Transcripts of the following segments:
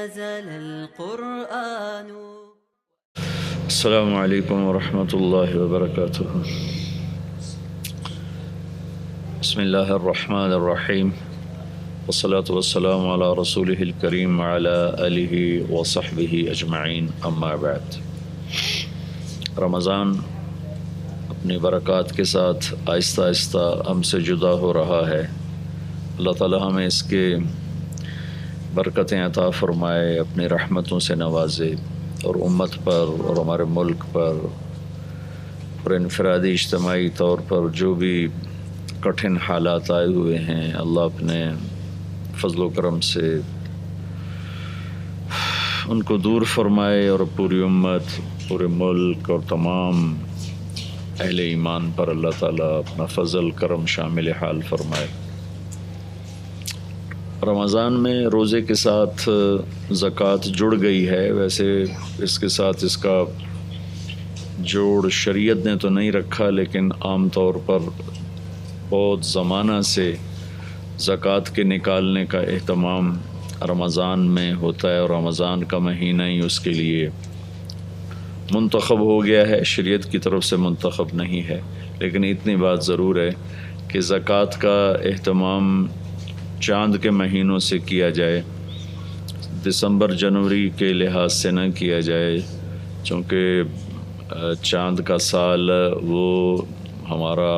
نزل القرآن. السلام علیکم ورحمۃ اللہ وبرکاتہ. بسم اللہ الرحمن الرحیم والصلاة والسلام علی رسولہ الکریم وعلی آلہ وصحبہ اجمعین، اما بعد. رمضان اپنی برکات کے ساتھ آہستہ آہستہ ہم سے جدا ہو رہا ہے. اللہ تعالی ہمیں اس کے برکتیں عطا فرمائے، اپنی رحمتوں سے نوازے، اور امت پر اور ہمارے ملک پر اور انفرادی اجتماعی طور پر جو بھی کٹھن حالات آئے ہوئے ہیں، اللہ اپنے فضل و کرم سے ان کو دور فرمائے اور پوری امت، پورے ملک اور تمام اہل ایمان پر اللہ تعالیٰ اپنا فضل کرم شامل حال فرمائے. رمضان میں روزے کے ساتھ زکوٰۃ جڑ گئی ہے. ویسے اس کے ساتھ اس کا جوڑ شریعت نے تو نہیں رکھا، لیکن عام طور پر بہت زمانہ سے زکوٰۃ کے نکالنے کا اہتمام رمضان میں ہوتا ہے، اور رمضان کا مہینہ ہی اس کے لیے منتخب ہو گیا ہے. شریعت کی طرف سے منتخب نہیں ہے، لیکن اتنی بات ضرور ہے کہ زکوٰۃ کا اہتمام چاند کے مہینوں سے کیا جائے، دسمبر جنوری کے لحاظ سے نہ کیا جائے، چونکہ چاند کا سال وہ ہمارا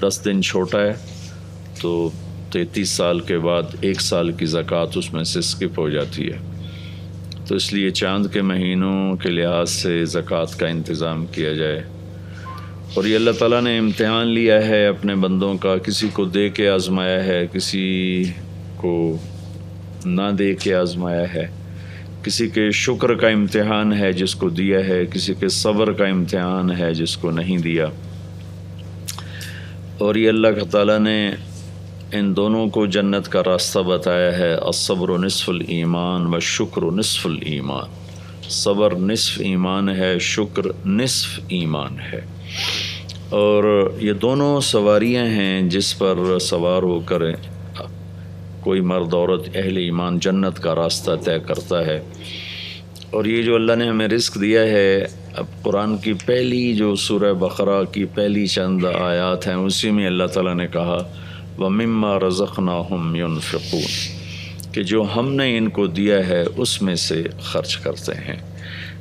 10 دن چھوٹا ہے، تو 33 سال کے بعد 1 سال کی زکوٰۃ اس میں سے اسکپ ہو جاتی ہے. تو اس لیے چاند کے مہینوں کے لحاظ سے زکوٰۃ کا انتظام کیا جائے. اور یہ اللہ تعالیٰ نے امتحان لیا ہے اپنے بندوں کا، کسی کو دے کے آزمایا ہے، کسی کو نہ دے کے آزمایا ہے، کسی کے شکر کا امتحان ہے جس کو دیا ہے، کسی کے صبر کا امتحان ہے جس کو نہیں دیا. اور یہ اللہ تعالیٰ نے ان دونوں کو جنت کا راستہ بتایا ہے. الصبر نصف الایمان والشکر نصف الایمان. صبر نصف ایمان ہے، شکر نصف ایمان ہے. اور یہ دونوں سواریاں ہیں جس پر سوار ہو کر کوئی مرد عورت اہل ایمان جنت کا راستہ طے کرتا ہے. اور یہ جو اللہ نے ہمیں رزق دیا ہے، اب قرآن کی پہلی جو سورہ بقرہ کی پہلی چند آیات ہیں، اسی میں اللہ تعالیٰ نے کہا وَمِمَّا رَزَقْنَاهُمْ يُنْفِقُونَ، کہ جو ہم نے ان کو دیا ہے اس میں سے خرچ کرتے ہیں.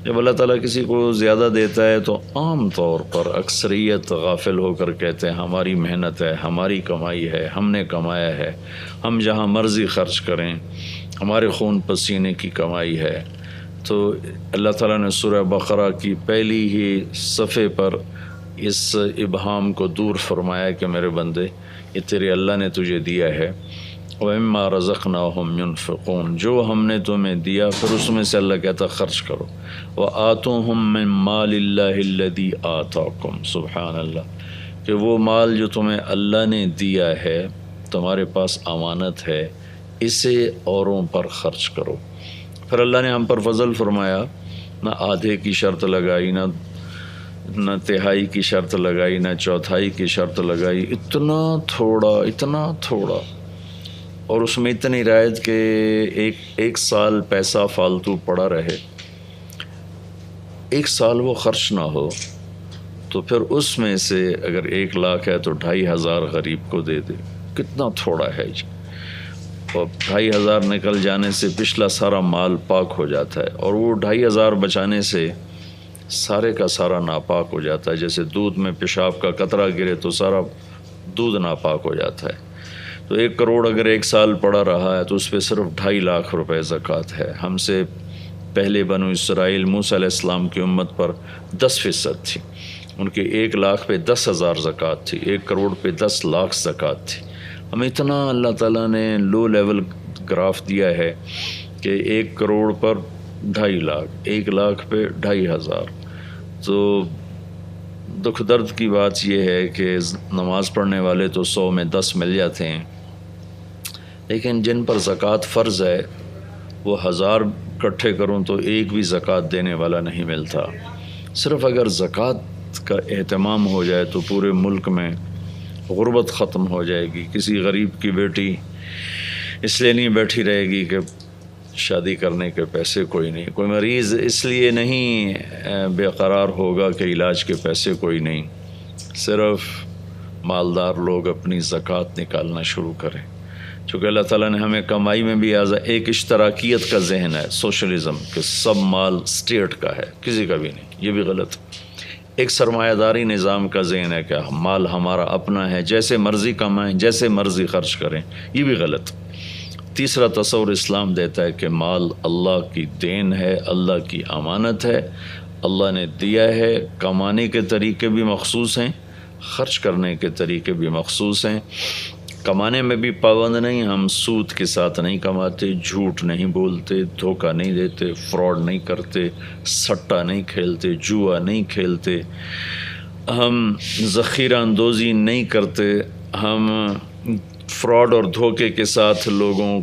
جب اللہ تعالیٰ کسی کو زیادہ دیتا ہے تو عام طور پر اکثریت غافل ہو کر کہتے ہیں ہماری محنت ہے، ہماری کمائی ہے، ہم نے کمایا ہے، ہم جہاں مرضی خرچ کریں، ہمارے خون پسینے کی کمائی ہے. تو اللہ تعالیٰ نے سورہ بقرہ کی پہلی ہی صفحے پر اس ابہام کو دور فرمایا کہ میرے بندے، یہ تیرے اللہ نے تجھے دیا ہے. وَمِمَّا رَزَقْنَاهُمْ يُنْفِقُونَ، جو ہم نے تمہیں دیا پھر اس میں سے اللہ کہتا خرچ کرو. وَآتُوهُمْ مِنْ مَالِ اللَّهِ الَّذِي آتَاكُمْ، سبحان اللہ، کہ وہ مال جو تمہیں اللہ نے دیا ہے، تمہارے پاس امانت ہے، اسے اوروں پر خرچ کرو. پھر اللہ نے ہم پر فضل فرمایا، نہ آدھے کی شرط لگائی، نہ تہائی کی شرط لگائی، نہ چوتھائی کی شرط لگائی. اتنا تھوڑا، اور اس میں اتنی رعایت کہ ایک سال پیسہ فالتو پڑا رہے، 1 سال وہ خرچ نہ ہو، تو پھر اس میں سے اگر 1 لاکھ ہے تو 2500 غریب کو دے دے. کتنا تھوڑا ہے جی. اور 2500 نکل جانے سے پچھلا سارا مال پاک ہو جاتا ہے، اور وہ 2500 بچانے سے سارے کا سارا ناپاک ہو جاتا ہے. جیسے دودھ میں پیشاب کا قطرہ گرے تو سارا دودھ ناپاک ہو جاتا ہے. تو 1 کروڑ اگر 1 سال پڑا رہا ہے تو اس پہ صرف 2.5 لاکھ روپے زکوٰۃ ہے. ہم سے پہلے بنو اسرائیل موسیٰ علیہ السلام کی امت پر 10% تھی، ان کے 1 لاکھ پہ 10,000 زکوٰۃ تھی، 1 کروڑ پہ 10 لاکھ زکوٰۃ تھی. ہمیں اتنا اللہ تعالیٰ نے لو لیول گراف دیا ہے کہ 1 کروڑ پر 2.5 لاکھ، 1 لاکھ پہ 2,500. تو دکھ درد کی بات یہ ہے کہ نماز پڑھنے والے تو 100 میں 10 مل جاتے ہیں، لیکن جن پر زکوٰۃ فرض ہے وہ 1000 اکٹھے کروں تو ایک بھی زکوٰۃ دینے والا نہیں ملتا. صرف اگر زکوٰۃ کا اہتمام ہو جائے تو پورے ملک میں غربت ختم ہو جائے گی. کسی غریب کی بیٹی اس لیے نہیں بیٹھی رہے گی کہ شادی کرنے کے پیسے کوئی نہیں، کوئی مریض اس لیے نہیں بے قرار ہوگا کہ علاج کے پیسے کوئی نہیں، صرف مالدار لوگ اپنی زکوٰۃ نکالنا شروع کریں، چونکہ اللہ تعالیٰ نے ہمیں کمائی میں بھی ایک اشتراکیت کا ذہن ہے، سوشلزم، کہ سب مال اسٹیٹ کا ہے، کسی کا بھی نہیں، یہ بھی غلط۔ ایک سرمایہ داری نظام کا ذہن ہے کہ مال ہمارا اپنا ہے، جیسے مرضی کمائیں، جیسے مرضی خرچ کریں، یہ بھی غلط۔ تیسرا تصور اسلام دیتا ہے کہ مال اللہ کی دین ہے، اللہ کی امانت ہے، اللہ نے دیا ہے، کمانے کے طریقے بھی مخصوص ہیں، خرچ کرنے کے طریقے بھی مخصوص ہیں۔ کمانے میں بھی پابند نہیں، ہم سود کے ساتھ نہیں کماتے، جھوٹ نہیں بولتے، دھوکہ نہیں دیتے، فراڈ نہیں کرتے، سٹہ نہیں کھیلتے، جوا نہیں کھیلتے، ہم ذخیرہ اندوزی نہیں کرتے، ہم فراڈ اور دھوکے کے ساتھ لوگوں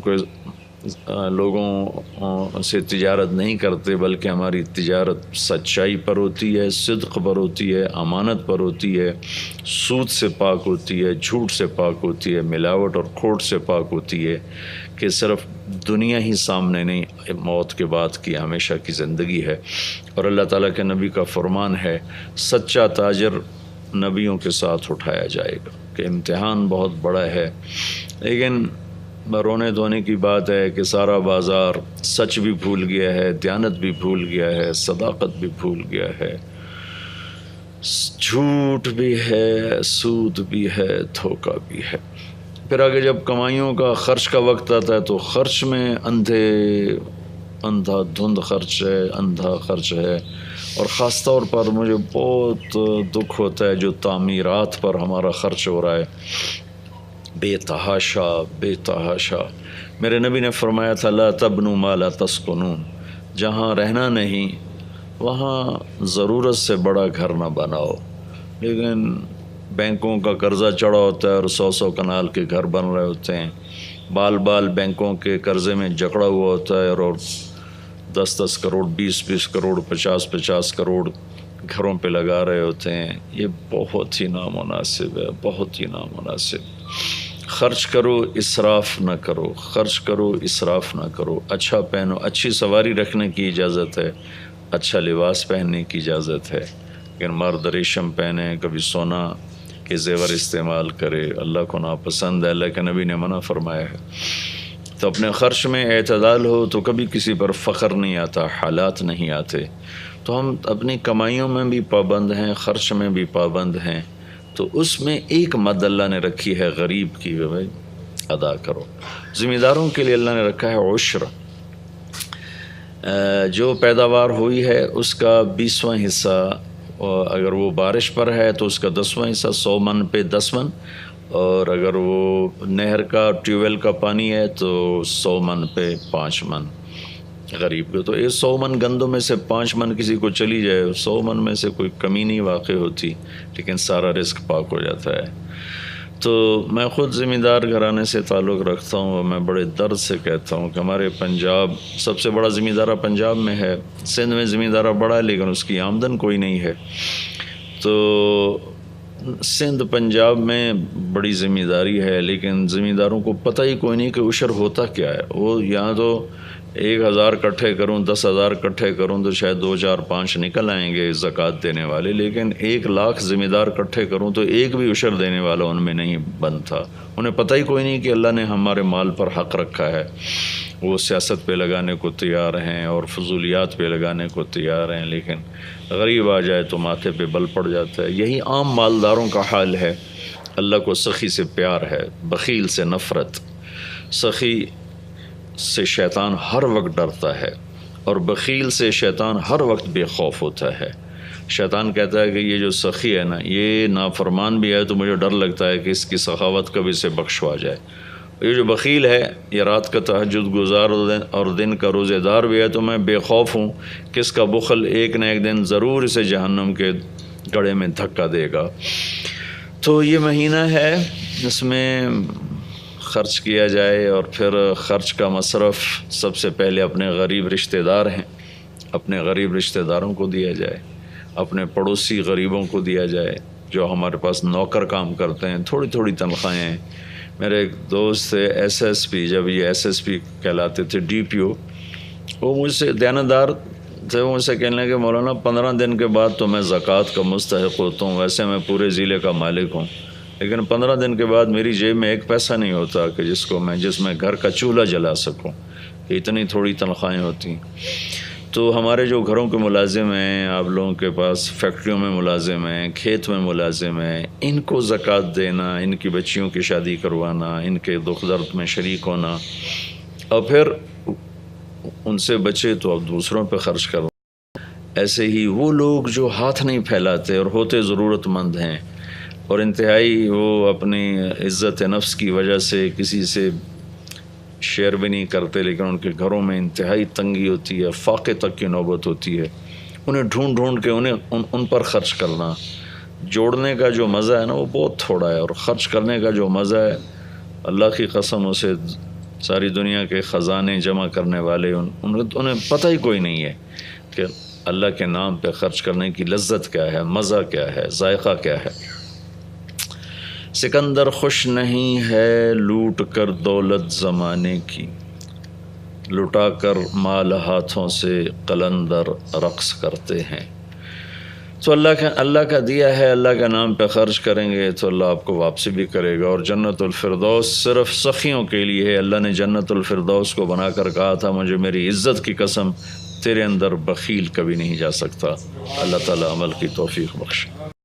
سے تجارت نہیں کرتے، بلکہ ہماری تجارت سچائی پر ہوتی ہے، صدق پر ہوتی ہے، امانت پر ہوتی ہے، سود سے پاک ہوتی ہے، جھوٹ سے پاک ہوتی ہے، ملاوٹ اور کھوٹ سے پاک ہوتی ہے، کہ صرف دنیا ہی سامنے نہیں، موت کے بعد کی ہمیشہ کی زندگی ہے۔ اور اللہ تعالیٰ کے نبی کا فرمان ہے، سچا تاجر نبیوں کے ساتھ اٹھایا جائے گا، کہ امتحان بہت بڑا ہے، لیکن رونے دھونے کی بات ہے کہ سارا بازار سچ بھی بھول گیا ہے، دیانت بھی بھول گیا ہے، صداقت بھی بھول گیا ہے، جھوٹ بھی ہے، سود بھی ہے، دھوکہ بھی ہے۔ پھر آگے جب کمائیوں کا خرچ کا وقت آتا ہے تو خرچ میں اندھا دھند خرچ ہے، اندھا خرچ ہے، اور خاص طور پر مجھے بہت دکھ ہوتا ہے جو تعمیرات پر ہمارا خرچ ہو رہا ہے، بے تحاشا۔ میرے نبی نے فرمایا تھا، لا تبنوا ما لا تسکنون، جہاں رہنا نہیں وہاں ضرورت سے بڑا گھر نہ بناؤ، لیکن بینکوں کا قرضہ چڑھا ہوتا ہے اور 100 کنال کے گھر بن رہے ہوتے ہیں، بال بینکوں کے قرضے میں جکڑا ہوا ہوتا ہے، اور 10 کروڑ، 20 کروڑ، 50 کروڑ گھروں پہ لگا رہے ہوتے ہیں۔ یہ بہت ہی نامناسب ہے، بہت ہی نامناسب۔ خرچ کرو، اسراف نہ کرو، خرچ کرو، اسراف نہ کرو، اچھا پہنو، اچھی سواری رکھنے کی اجازت ہے، اچھا لباس پہننے کی اجازت ہے، لیکن مرد ریشم پہنے، کبھی سونا کے زیور استعمال کرے، اللہ کو ناپسند ہے، اللہ کے نبی نے منع فرمایا ہے۔ تو اپنے خرچ میں اعتدال ہو تو کبھی کسی پر فخر نہیں آتا، حالات نہیں آتے۔ تو ہم اپنی کمائیوں میں بھی پابند ہیں، خرچ میں بھی پابند ہیں، تو اس میں ایک مد اللہ نے رکھی ہے غریب کی، بھائی ادا کرو۔ ذمہ داروں کے لیے اللہ نے رکھا ہے عشر، جو پیداوار ہوئی ہے اس کا 20واں حصہ، اگر وہ بارش پر ہے تو اس کا 10واں حصہ، 100 من پہ 10 من، اور اگر وہ نہر کا ٹیوب کا پانی ہے تو 100 من پہ 5 من غریب کو۔ تو 100 من گندوں میں سے 5 من کسی کو چلی جائے، 100 من میں سے کوئی کمی نہیں واقع ہوتی، لیکن سارا رزق پاک ہو جاتا ہے۔ تو میں خود ذمہ دار گھرانے سے تعلق رکھتا ہوں، اور میں بڑے درد سے کہتا ہوں کہ ہمارے پنجاب، سب سے بڑا ذمہ دارہ پنجاب میں ہے، سندھ میں ذمہ دارہ بڑا ہے لیکن اس کی آمدن کوئی نہیں ہے۔ تو سندھ پنجاب میں بڑی ذمہ داری ہے، لیکن ذمہ داروں کو پتہ ہی کوئی نہیں کہ عشر ہوتا کیا ہے۔ وہ یہاں تو 1000 اکٹھے کروں، 10,000 اکٹھے کروں تو شاید 2 4 5 نکل آئیں گے زکوٰۃ دینے والے، لیکن 1 لاکھ ذمہ دار اکٹھے کروں تو ایک بھی عشر دینے والا ان میں نہیں بنتا۔ انہیں پتہ ہی کوئی نہیں کہ اللہ نے ہمارے مال پر حق رکھا ہے۔ وہ سیاست پہ لگانے کو تیار ہیں اور فضولیات پہ لگانے کو تیار ہیں، لیکن غریب آ جائے تو ماتھے پہ بل پڑ جاتا ہے۔ یہی عام مالداروں کا حال ہے۔ اللہ کو سخی سے پیار ہے، بخیل سے نفرت۔ سخی سے شیطان ہر وقت ڈرتا ہے، اور بخیل سے شیطان ہر وقت بے خوف ہوتا ہے۔ شیطان کہتا ہے کہ یہ جو سخی ہے نا، یہ نافرمان بھی ہے تو مجھے ڈر لگتا ہے کہ اس کی سخاوت کبھی سے بخشوا جائے۔ یہ جو بخیل ہے، یہ رات کا تہجد گزار اور دن کا روزے دار بھی ہے، تو میں بے خوف ہوں کہ اس کا بخل ایک نہ ایک دن ضرور اسے جہنم کے گڑھے میں دھکا دے گا۔ تو یہ مہینہ ہے، اس میں خرچ کیا جائے، اور پھر خرچ کا مصرف سب سے پہلے اپنے غریب رشتہ دار ہیں، اپنے غریب رشتہ داروں کو دیا جائے، اپنے پڑوسی غریبوں کو دیا جائے جو ہمارے پاس نوکر کام کرتے ہیں، تھوڑی تھوڑی تنخواہیں ہیں۔ میرے ایک دوست تھے ایس ایس پی، جب یہ ایس ایس پی کہلاتے تھے ڈی پی او، وہ مجھ سے دیانتدار تھے، وہ مجھ سے کہنے لگے مولانا 15 دن کے بعد تو میں زکوٰۃ کا مستحق ہوتا ہوں، ویسے میں پورے ضلع کا مالک ہوں، لیکن 15 دن کے بعد میری جیب میں ایک پیسہ نہیں ہوتا کہ جس میں گھر کا چولہا جلا سکوں، اتنی تھوڑی تنخواہیں ہوتی ہیں۔ تو ہمارے جو گھروں کے ملازم ہیں، آپ لوگوں کے پاس فیکٹریوں میں ملازم ہیں، کھیت میں ملازم ہیں، ان کو زکوٰۃ دینا، ان کی بچیوں کی شادی کروانا، ان کے دکھ درد میں شریک ہونا، اور پھر ان سے بچے تو اب دوسروں پہ خرچ کرنا۔ ایسے ہی وہ لوگ جو ہاتھ نہیں پھیلاتے اور ہوتے ضرورت مند ہیں، اور انتہائی وہ اپنی عزت نفس کی وجہ سے کسی سے شیئر بھی نہیں کرتے، لیکن ان کے گھروں میں انتہائی تنگی ہوتی ہے، فاقے تک کی نوبت ہوتی ہے، انہیں ڈھونڈ ڈھونڈ کے ان پر خرچ کرنا۔ جوڑنے کا جو مزہ ہے نا وہ بہت تھوڑا ہے، اور خرچ کرنے کا جو مزہ ہے، اللہ کی قسم اسے ساری دنیا کے خزانے جمع کرنے والے انہیں پتہ ہی کوئی نہیں ہے کہ اللہ کے نام پہ خرچ کرنے کی لذت کیا ہے، مزہ کیا ہے، ذائقہ کیا ہے۔ سکندر خوش نہیں ہے لوٹ کر دولت زمانے کی، لٹا کر مال ہاتھوں سے قلندر رقص کرتے ہیں۔ تو اللہ کا دیا ہے، اللہ کا نام پہ خرچ کریں گے تو اللہ آپ کو واپسی بھی کرے گا، اور جنت الفردوس صرف سخیوں کے لیے ہے۔ اللہ نے جنت الفردوس کو بنا کر کہا تھا مجھے میری عزت کی قسم تیرے اندر بخیل کبھی نہیں جا سکتا۔ اللہ تعالی عمل کی توفیق بخشے۔